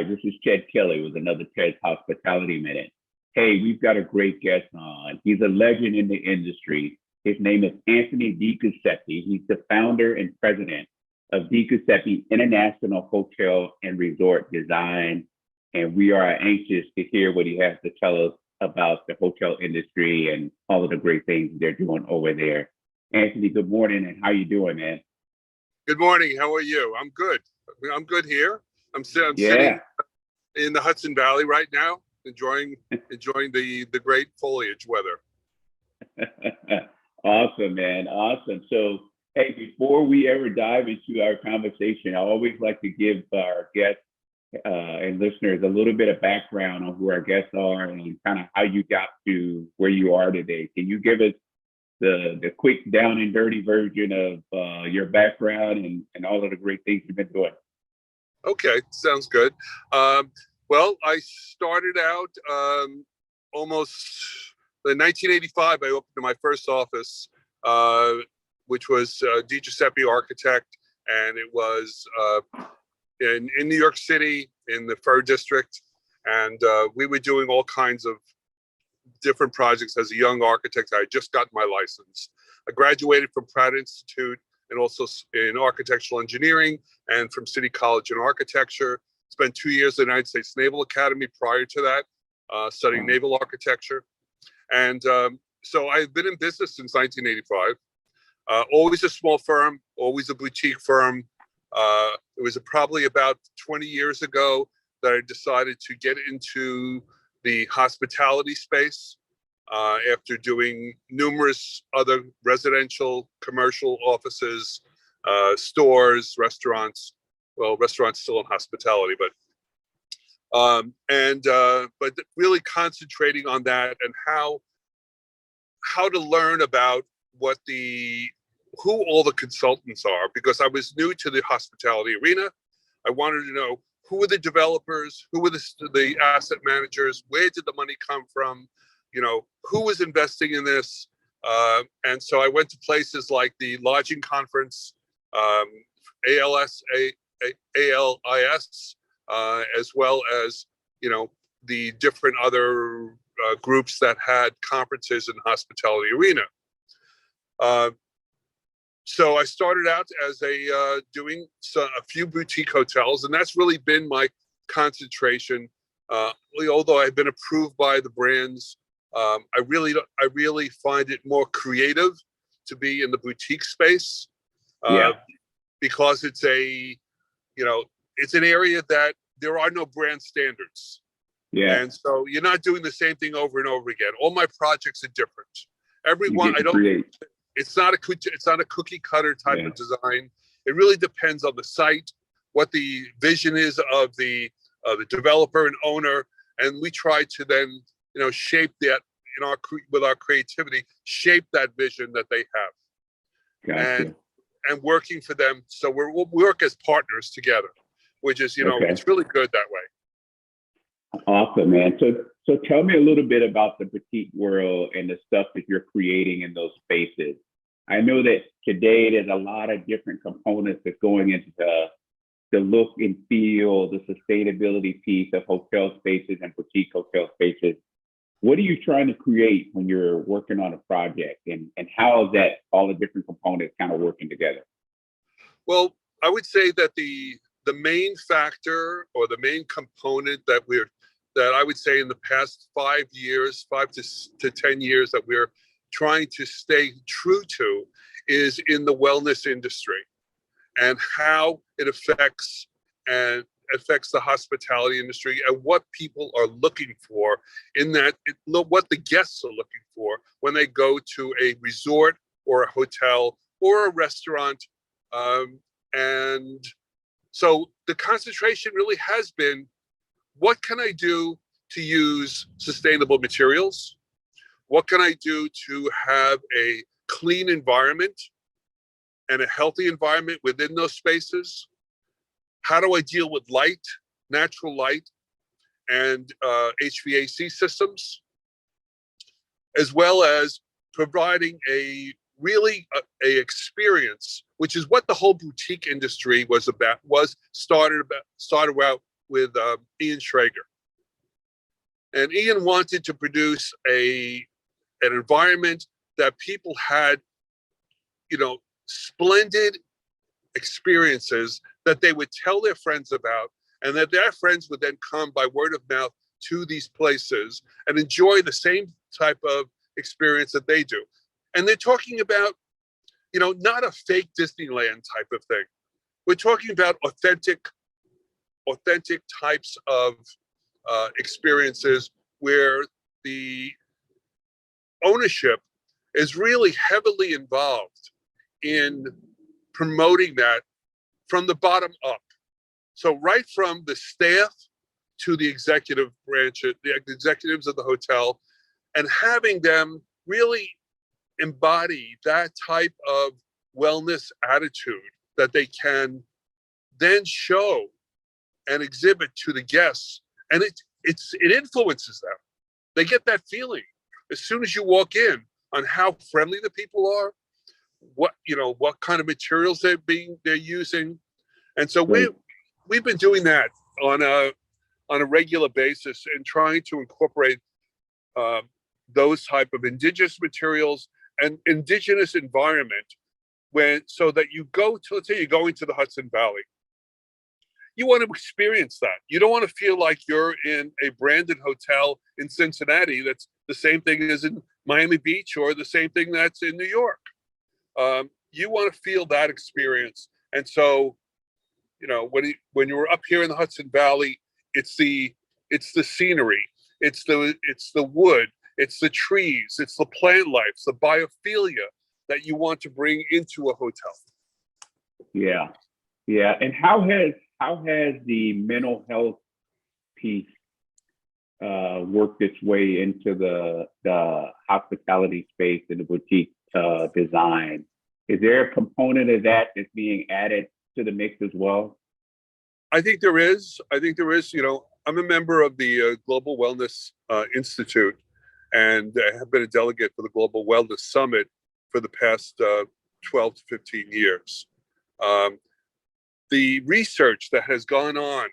This is Ted Kelly with another Ted's Hospitality Minute. Hey, we've got a great guest on. He's a legend in the industry. His name is Anthony DiGuiseppe. He's the founder and president of DiGuiseppe International Hotel and Resort Design. And we are anxious to hear what he has to tell us about the hotel industry and all of the great things they're doing over there. Anthony, good morning, and how you doing, man? Good morning. How are you? I'm good. I'm good here. I'm sitting in the Hudson Valley right now, enjoying the great foliage weather. Awesome, man. Awesome. So, hey, before we ever dive into our conversation, I always like to give our guests and listeners a little bit of background on who our guests are and kind of how you got to where you are today. Can you give us the quick down and dirty version of your background and all of the great things you've been doing? Okay, sounds good. Well, I started out almost in 1985. I opened my first office, which was DiGiuseppe Architect, and it was in New York City in the Fur District, and we were doing all kinds of different projects as a young architect. I had just gotten my license. I graduated from Pratt Institute and also in architectural engineering, and from City College in architecture. Spent 2 years at the United States Naval Academy prior to that, studying naval architecture. And so I've been in business since 1985. Always a small firm, always a boutique firm. It was probably about 20 years ago that I decided to get into the hospitality space after doing numerous other residential, commercial offices, stores, restaurants. Well, restaurants still in hospitality, but really concentrating on that and how to learn about who all the consultants are, because I was new to the hospitality arena. I wanted to know who were the developers, who were the asset managers, where did the money come from, who was investing in this. And so I went to places like the Lodging Conference, ALIS, as well as, the different other groups that had conferences in the hospitality arena. So I started out as doing a few boutique hotels, and that's really been my concentration. Although I've been approved by the brands, I really find it more creative to be in the boutique space, because it's it's an area that there are no brand standards. Yeah. And so you're not doing the same thing over and over again. All my projects are different. It's not a cookie cutter type of design. It really depends on the site, what the vision is of the developer and owner, and we try to then shape that with our creativity, shape that vision that they have. Gotcha. And working for them, so we'll work as partners together, which is it's really good that way. Awesome, man. So tell me a little bit about the boutique world and the stuff that you're creating in those spaces. I know that today there's a lot of different components that's going into the look and feel, the sustainability piece of hotel spaces and boutique hotel spaces. What are you trying to create when you're working on a project, and how is that all the different components kind of working together? Well, I would say that the main factor or the main component that I would say in the past 5 to 10 years that we're trying to stay true to is in the wellness industry, and how it affects the hospitality industry, and what people are looking for what the guests are looking for when they go to a resort or a hotel or a restaurant. And so the concentration really has been, what can I do to use sustainable materials? What can I do to have a clean environment and a healthy environment within those spaces? How do I deal with light, natural light, and HVAC systems, as well as providing a experience, which is what the whole boutique industry started with Ian Schrager. And Ian wanted to produce an environment that people had, splendid experiences that they would tell their friends about, and that their friends would then come by word of mouth to these places and enjoy the same type of experience that they do. And they're talking about, not a fake Disneyland type of thing. We're talking about authentic types of experiences where the ownership is really heavily involved in promoting that from the bottom up. So right from the staff to the executive branch, the executives of the hotel, and having them really embody that type of wellness attitude that they can then show and exhibit to the guests. And it influences them. They get that feeling as soon as you walk in on how friendly the people are, what kind of materials they're using. And so we've been doing that on a regular basis and trying to incorporate those type of indigenous materials and indigenous environment so that you go to, let's say you're going to the Hudson Valley. You want to experience that. You don't want to feel like you're in a branded hotel in Cincinnati that's the same thing as in Miami Beach or the same thing that's in New York. You want to feel that experience. And so, when you were up here in the Hudson Valley, it's the scenery, it's the wood, it's the trees, it's the plant life, it's the biophilia that you want to bring into a hotel. Yeah. And how has the mental health piece worked its way into the hospitality space and the boutique design? Is there a component of that that's being added to the mix as well? I think there is. I'm a member of the Global Wellness Institute, and I have been a delegate for the Global Wellness Summit for the past 12 to 15 years. The research that has gone on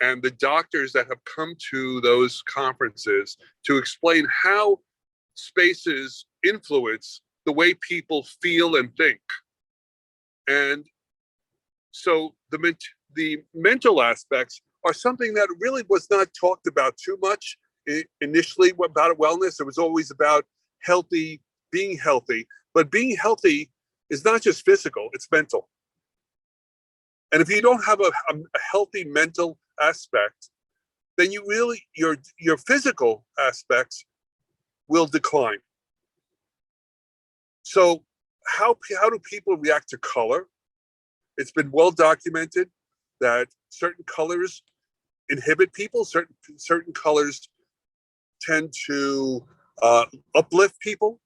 and the doctors that have come to those conferences to explain how spaces influence the way people feel and think. And so the mental aspects are something that really was not talked about too much initially about wellness. It was always about being healthy, but being healthy is not just physical, it's mental. And if you don't have a healthy mental aspect, then your physical aspects will decline. So how do people react to color? It's been well documented that certain colors inhibit people, certain colors tend to uplift people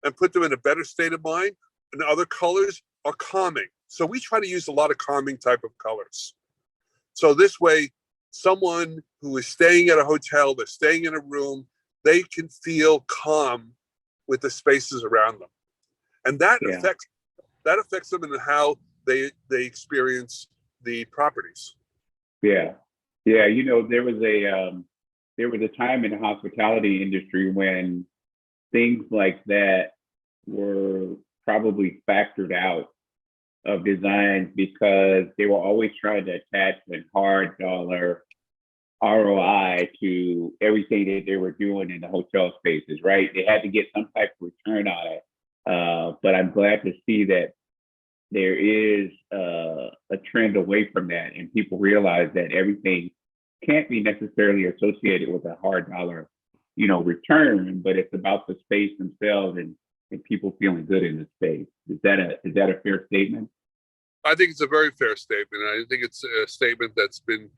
and put them in a better state of mind, and other colors are calming. So we try to use a lot of calming type of colors. So this way, someone who is staying at a hotel, they're staying in a room, they can feel calm with the spaces around them. And that affects them in how they experience the properties. Yeah. There was a time in the hospitality industry when things like that were probably factored out of designs because they were always trying to attach a hard dollar ROI to everything that they were doing in the hotel spaces, right? They had to get some type of return on it. But I'm glad to see that there is a trend away from that, and people realize that everything can't be necessarily associated with a hard dollar, return, but it's about the space themselves and people feeling good in the space. Is that a fair statement? I think it's a very fair statement. I think it's a statement that's been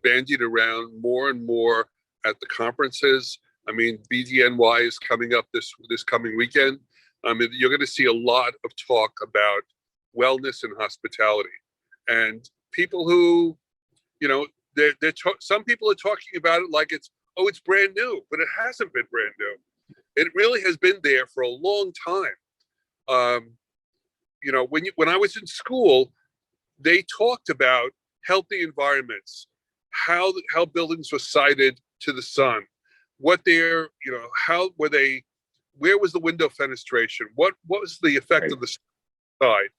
bandied around more and more at the conferences. I mean, BDNY is coming up this coming weekend. You're going to see a lot of talk about wellness and hospitality, and people who, some people are talking about it like it's brand new, but it hasn't been brand new. It really has been there for a long time. When I was in school, they talked about healthy environments, how buildings were sited to the sun, what their, how were they, where was the window fenestration, what was the effect of the side,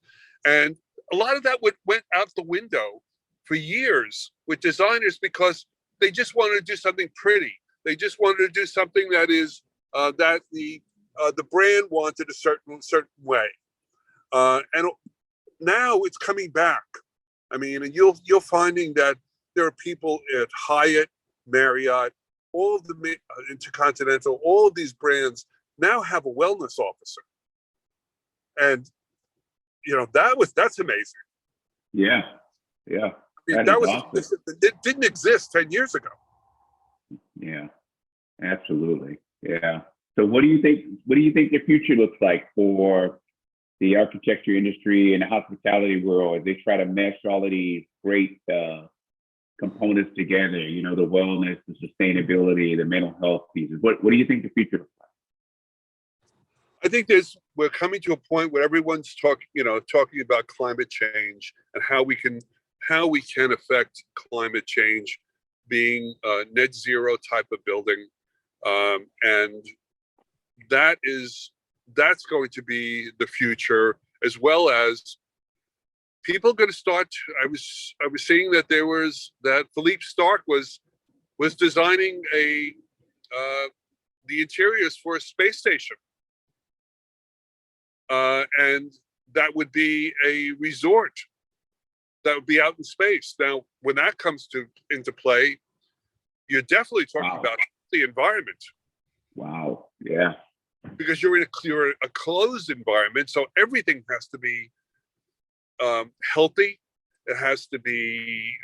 and a lot of that went out the window for years with designers because they just wanted to do something pretty. They just wanted to do something that is that the brand wanted a certain way, and now it's coming back. I mean, and you're finding that there are people at Hyatt, Marriott, all of the Intercontinental, all of these brands now have a wellness officer, and that's amazing. Yeah, yeah. I mean, awesome. It didn't exist 10 years ago. Yeah, absolutely. Yeah. So what do you think the future looks like for the architecture industry and the hospitality world as they try to mesh all of these great components together, the wellness, the sustainability, the mental health pieces? What do you think the future looks like? I think we're coming to a point where everyone's talking about climate change and how we can affect climate change, being a net zero type of building, and that's going to be the future, as well as people going to start. I was seeing that that Philippe Starck was designing the interiors for a space station, and that would be a resort that would be out in space. Now, when that comes into play, you're definitely talking about the environment. Wow. Yeah. Because you're in a closed environment, so everything has to be healthy. It has to be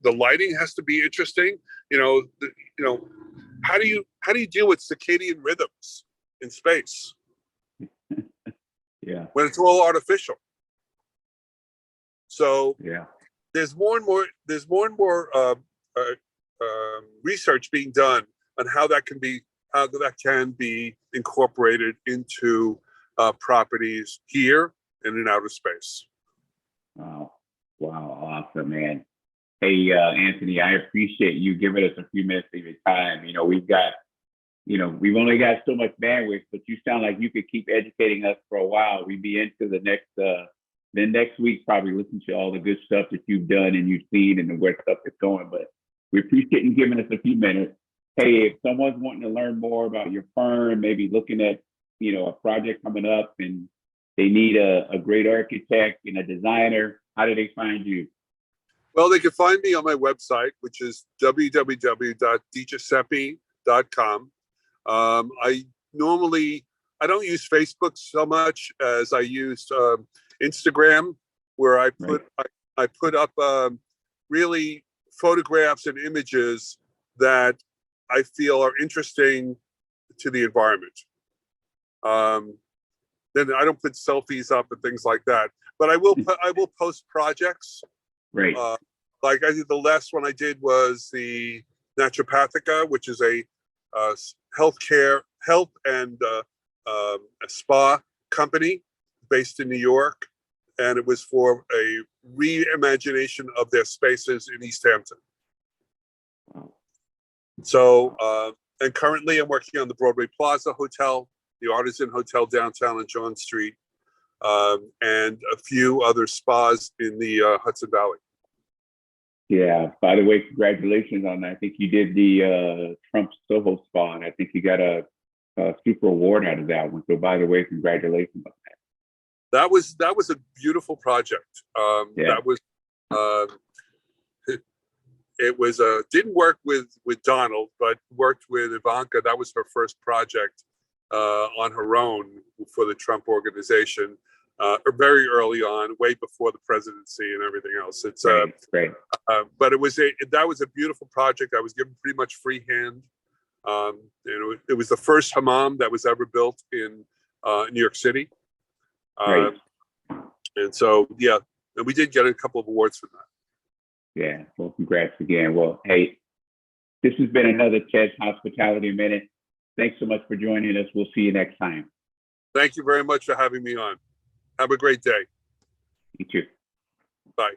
the lighting has to be interesting. How do you deal with circadian rhythms in space? Yeah. When it's all artificial. So yeah, there's more and more research being done on how that can be incorporated into properties here and in outer space. Wow, awesome, man. Hey, Anthony, I appreciate you giving us a few minutes of your time. We've only got so much bandwidth, but you sound like you could keep educating us for a while. We'd be into the next week, probably listen to all the good stuff that you've done and you've seen and where stuff is going. But we appreciate you giving us a few minutes. Hey, if someone's wanting to learn more about your firm, maybe looking at, a project coming up and they need a great architect and a designer, how do they find you? Well, they can find me on my website, which is www.DiGuiseppe.com. I don't use Facebook so much as I use Instagram, where I put up really photographs and images that I feel are interesting to the environment. Then I don't put selfies up and things like that, but I will post projects. Right. Like I did, the last one I did was the Naturopathica, which is a health and a spa company based in New York, and it was for a reimagination of their spaces in East Hampton. Wow. So, and currently I'm working on the Broadway Plaza Hotel, the Artisan Hotel downtown on John Street, and a few other spas in the Hudson Valley. Yeah. By the way, congratulations on that. I think you did the Trump Soho spa, and I think you got a super award out of that one. So, by the way, congratulations on that. That was a beautiful project. That was it was didn't work with Donald, but worked with Ivanka. That was her first project on her own for the Trump organization, very early on, way before the presidency and everything else. It's great. But that was a beautiful project. I was given pretty much free hand. It was the first hammam that was ever built in New York City. And so, yeah, and we did get a couple of awards for that. Yeah, well, congrats again. Well, hey, this has been another Ted's Hospitality Minute. Thanks so much for joining us. We'll see you next time. Thank you very much for having me on. Have a great day. You too. Bye.